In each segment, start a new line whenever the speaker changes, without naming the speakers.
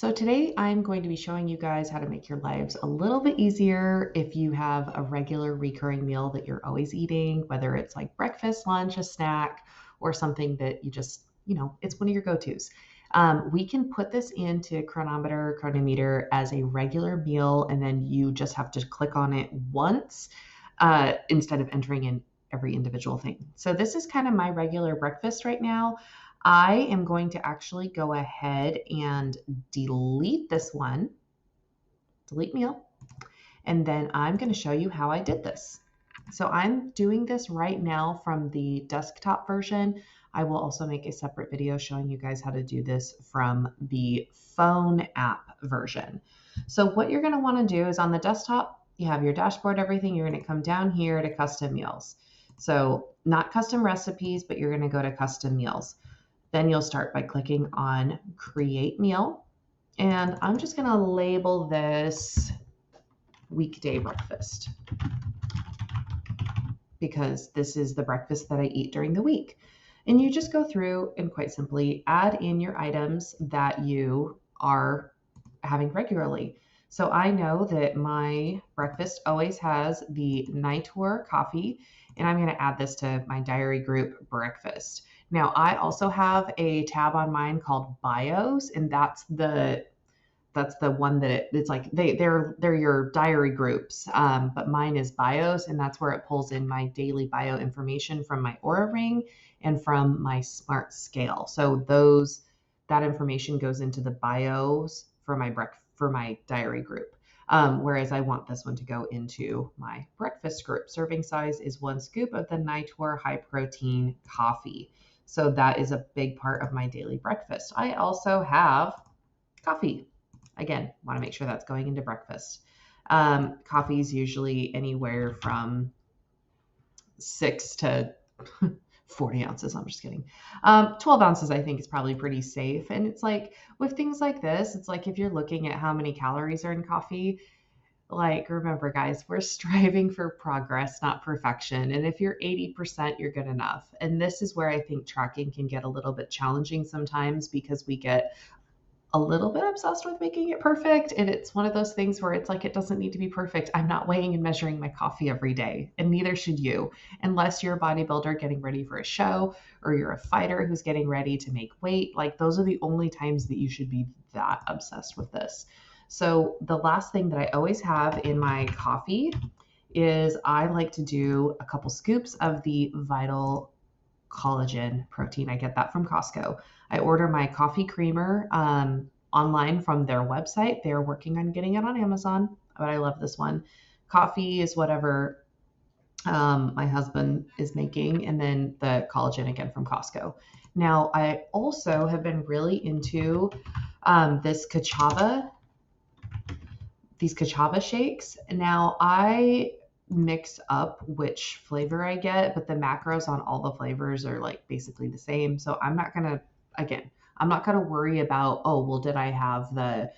So today I'm going to be showing you guys how to make your lives a little bit easier if you have a regular recurring meal that you're always eating, whether it's like breakfast, lunch, a snack, or something that you just, it's one of your go-tos. We can put this into Chronometer as a regular meal, and then you just have to click on it once instead of entering in every individual thing. So this is kind of my regular breakfast right now. I am going to actually go ahead and delete this one, delete meal, and then I'm going to show you how I did this. So I'm doing this right now from the desktop version. I will also make a separate video showing you guys how to do this from the phone app version. So what you're going to want to do is on the desktop, you have your dashboard, everything. You're going to come down here to custom meals. So not custom recipes, but you're going to go to custom meals. Then you'll start by clicking on Create Meal. And I'm just going to label this weekday breakfast because this is the breakfast that I eat during the week. And you just go through and quite simply add in your items that you are having regularly. So I know that my breakfast always has the Nightour coffee, and I'm going to add this to my diary group breakfast. Now, I also have a tab on mine called bios, and that's the one that it's like they're your diary groups, but mine is bios, and that's where it pulls in my daily bio information from my Aura Ring and from my Smart Scale. So that information goes into the bios for my diary group. Whereas I want this one to go into my breakfast group. Serving size is 1 scoop of the Nightour high protein coffee. So that is a big part of my daily breakfast. I also have coffee. Again, want to make sure that's going into breakfast. Coffee is usually anywhere from 6 to 40 ounces. I'm just kidding. 12 ounces, I think, is probably pretty safe. And it's like with things like this, it's like if you're looking at how many calories are in coffee, like remember, guys, we're striving for progress, not perfection. And if you're 80%, you're good enough. And this is where I think tracking can get a little bit challenging sometimes because we get a little bit obsessed with making it perfect. And it's one of those things where it's like, it doesn't need to be perfect. I'm not weighing and measuring my coffee every day, and neither should you, unless you're a bodybuilder getting ready for a show or you're a fighter who's getting ready to make weight. Like those are the only times that you should be that obsessed with this. So the last thing that I always have in my coffee is I like to do a couple scoops of the Vital collagen protein. I get that from Costco. I order my coffee creamer online from their website. They're working on getting it on Amazon, but I love this one. Coffee is whatever my husband is making, and then the collagen again from Costco. Now, I also have been really into these cachava shakes. Now, I mix up which flavor I get, but the macros on all the flavors are like basically the same. So I'm not gonna worry about, oh, well, did I have the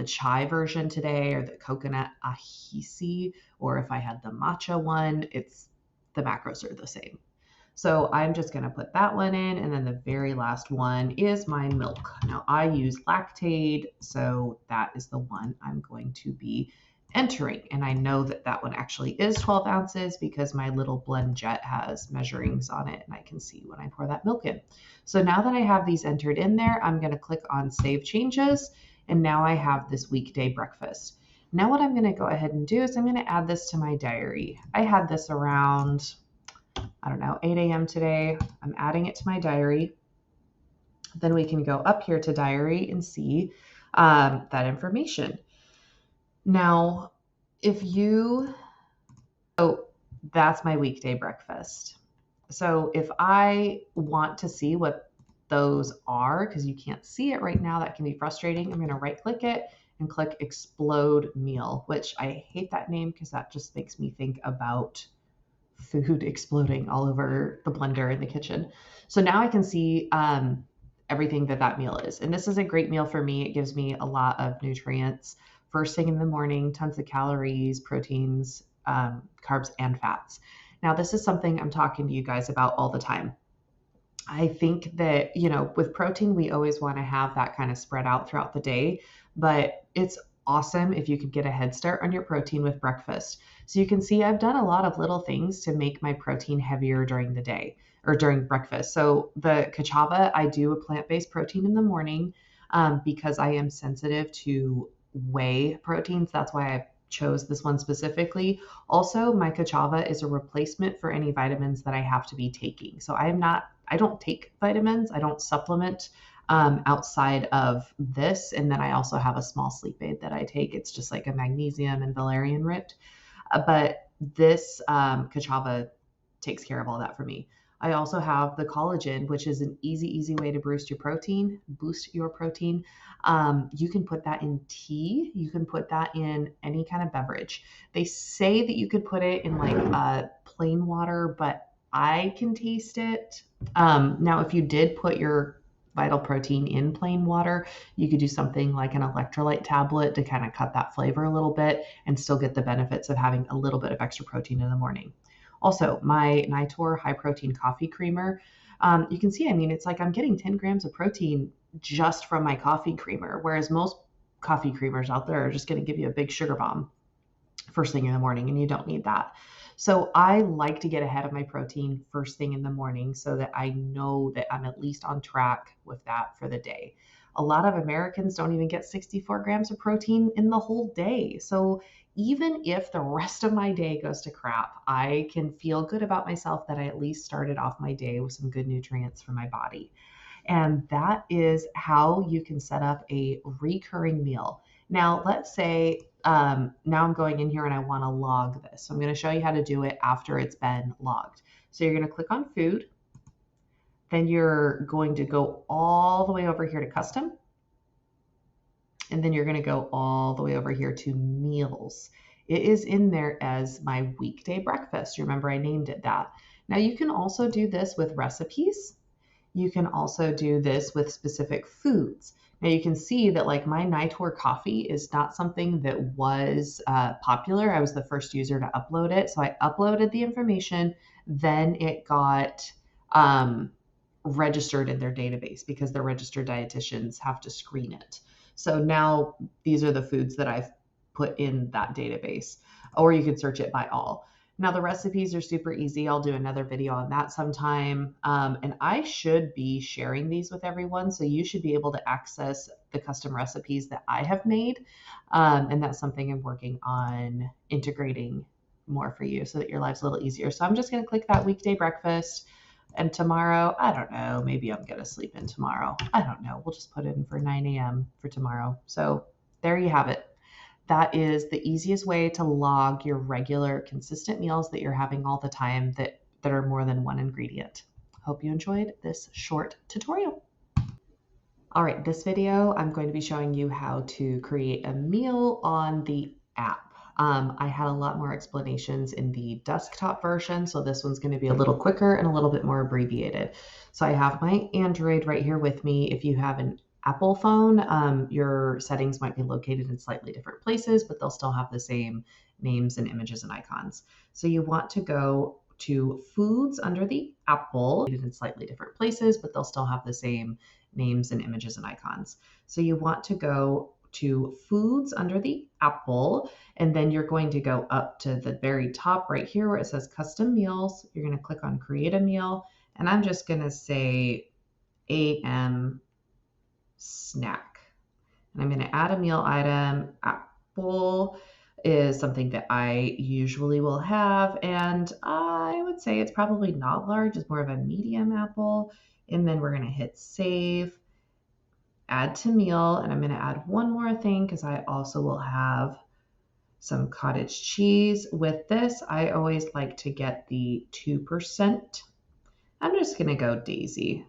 chai version today or the coconut ahisi, or if I had the matcha one, the macros are the same. So I'm just going to put that one in. And then the very last one is my milk. Now I use Lactaid, so that is the one I'm going to be entering. And I know that that one actually is 12 ounces because my little blend jet has measurings on it and I can see when I pour that milk in. So now that I have these entered in there, I'm going to click on Save Changes. And now I have this weekday breakfast. Now what I'm going to go ahead and do is I'm going to add this to my diary. I had this around, 8 a.m. today. I'm adding it to my diary. Then we can go up here to diary and see that information. Now, that's my weekday breakfast. So if I want to see what those are, because you can't see it right now, that can be frustrating. I'm going to right click it and click explode meal, which I hate that name because that just makes me think about food exploding all over the blender in the kitchen. So now I can see everything that meal is. And this is a great meal for me. It gives me a lot of nutrients. First thing in the morning, tons of calories, proteins, carbs, and fats. Now, this is something I'm talking to you guys about all the time. I think that, with protein, we always want to have that kind of spread out throughout the day, but it's awesome if you could get a head start on your protein with breakfast. So you can see I've done a lot of little things to make my protein heavier during the day or during breakfast. So the cachava, I do a plant-based protein in the morning because I am sensitive to whey proteins. That's why I chose this one specifically. Also, my cachava is a replacement for any vitamins that I have to be taking. So I don't take vitamins. I don't supplement outside of this. And then I also have a small sleep aid that I take. It's just like a magnesium and valerian root. But this cachava takes care of all that for me. I also have the collagen, which is an easy way to boost your protein. You can put that in tea. You can put that in any kind of beverage. They say that you could put it in like plain water, but I can taste it. Now, if you did put your vital protein in plain water, you could do something like an electrolyte tablet to kind of cut that flavor a little bit and still get the benefits of having a little bit of extra protein in the morning. Also, my Nitor high protein coffee creamer, you can see, I mean, it's like I'm getting 10 grams of protein just from my coffee creamer, whereas most coffee creamers out there are just going to give you a big sugar bomb first thing in the morning, and you don't need that. So I like to get ahead of my protein first thing in the morning so that I know that I'm at least on track with that for the day. A lot of Americans don't even get 64 grams of protein in the whole day. So even if the rest of my day goes to crap, I can feel good about myself that I at least started off my day with some good nutrients for my body. And that is how you can set up a recurring meal. Now, let's say now I'm going in here and I want to log this. So I'm going to show you how to do it after it's been logged. So you're going to click on food. Then you're going to go all the way over here to custom. And then you're going to go all the way over here to meals. It is in there as my weekday breakfast. You remember I named it that. Now you can also do this with recipes. You can also do this with specific foods. Now you can see that like my Nitor coffee is not something that was popular. I was the first user to upload it. So I uploaded the information, then it got registered in their database because the registered dietitians have to screen it. So now these are the foods that I've put in that database, or you can search it by all. Now the recipes are super easy. I'll do another video on that sometime. And I should be sharing these with everyone. So you should be able to access the custom recipes that I have made. And that's something I'm working on integrating more for you so that your life's a little easier. So I'm just going to click that weekday breakfast. And tomorrow, I don't know, maybe I'm going to sleep in tomorrow. I don't know. We'll just put it in for 9 a.m. for tomorrow. So there you have it. That is the easiest way to log your regular, consistent meals that you're having all the time that are more than one ingredient. Hope you enjoyed this short tutorial. All right, this video, I'm going to be showing you how to create a meal on the app. I had a lot more explanations in the desktop version, so this one's going to be a little quicker and a little bit more abbreviated. So I have my Android right here with me. If you have an Apple phone, your settings might be located in slightly different places, but they'll still have the same names and images and icons. So you want to go to foods under the Apple in slightly different places, but they'll still have the same names and images and icons. So you want to go to foods under the Apple, and then you're going to go up to the very top right here where it says custom meals. You're going to click on create a meal, and I'm just going to say AM snack. And I'm going to add a meal item. Apple is something that I usually will have, and I would say it's probably not large. It's more of a medium apple. And then we're going to hit save, add to meal, and I'm going to add one more thing because I also will have some cottage cheese. With this, I always like to get the 2%. I'm just going to go Daisy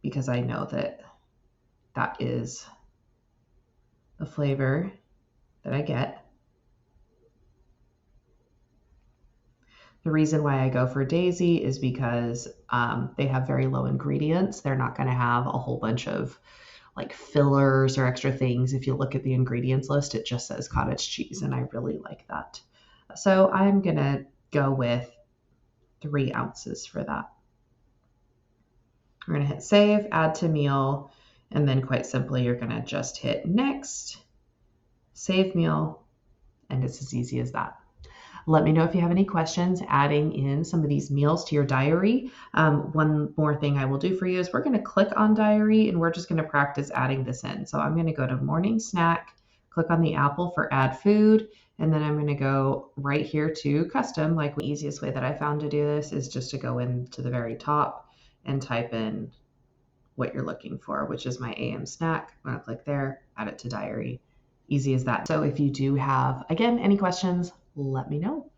because I know that that is the flavor that I get. The reason why I go for Daisy is because they have very low ingredients. They're not going to have a whole bunch of like fillers or extra things. If you look at the ingredients list, it just says cottage cheese, and I really like that. So I'm going to go with 3 ounces for that. We're going to hit save, add to meal, and then quite simply, you're going to just hit next, save meal, and it's as easy as that. Let me know if you have any questions adding in some of these meals to your diary. One more thing I will do for you is we're going to click on diary and we're just going to practice adding this in. So I'm going to go to morning snack, click on the apple for add food, and then I'm going to go right here to custom. Like the easiest way that I found to do this is just to go into the very top and type in what you're looking for, which is my AM snack. I'm going to click there, add it to diary. Easy as that. So if you do have, again, any questions, let me know.